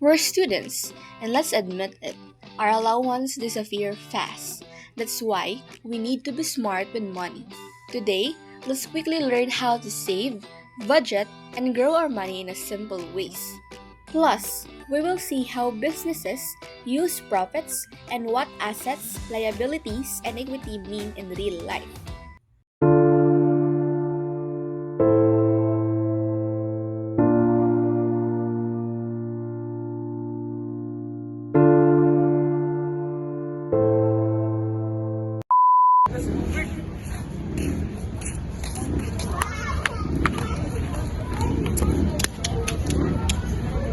We're students, and let's admit it, our allowance disappear fast. That's why we need to be smart with money. Today, let's quickly learn how to save, budget, and grow our money in a simple ways. Plus, we will see how businesses use profits and what assets, liabilities, and equity mean in real life.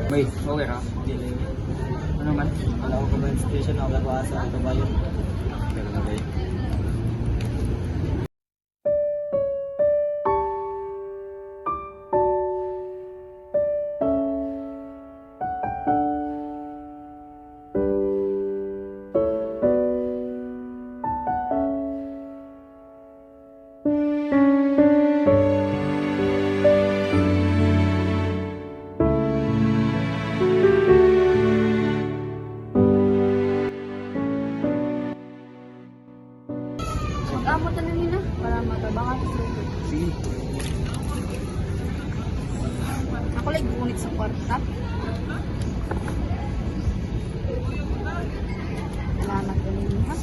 Bay, okay ra? Dili. Ano man? Wala ko ba yung station na wala sa kabayo? Pero na bay. Mag-amot na nila para matabangan sa sulod. Sige. Ako lang gunit sa kwarta. Salamat na ninyo ha.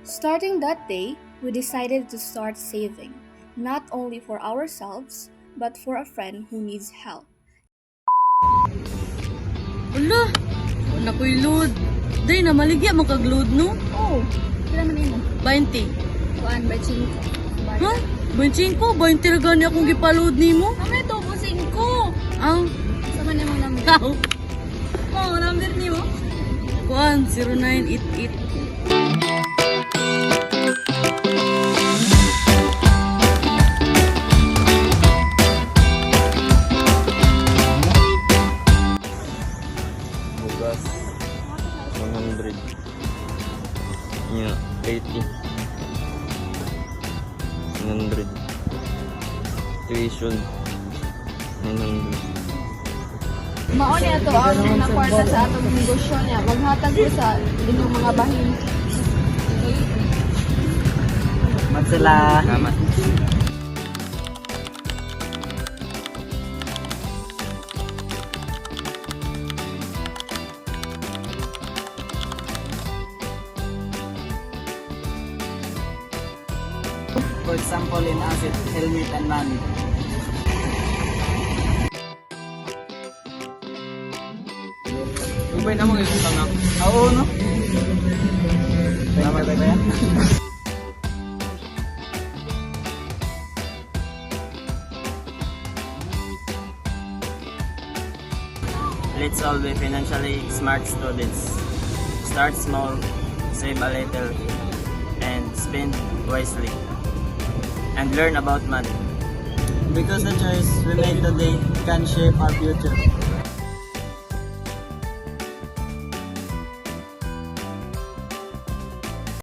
Starting that day, we decided to start saving, not only for ourselves, but for a friend who needs help. Ala, wala ko'y load. Day, namaligya makag-load, no? Oh, kailan man yun? 20. Kuan ba chinko? Ha? 25? 20 na gani akong gipaload ni mo? Amay to po 5. Ang, Sama niya mong number. kao. Oh, number ni mo? Kuan, 0988. Bugas. 100. Yeah, 80. 100. Tuition. 100. Mao ni ato ang nakwarta sa atong negosyo niya. Maghatag ko sa inyong mga bahin. Matsala. Salamat. For example, in asset, helmet and money. Ubay na mo yung tanga. Oo, no? Tama ba yan? Let's all be financially smart students. Start small, save a little, and spend wisely. And learn about money. Because the choice we make today can shape our future.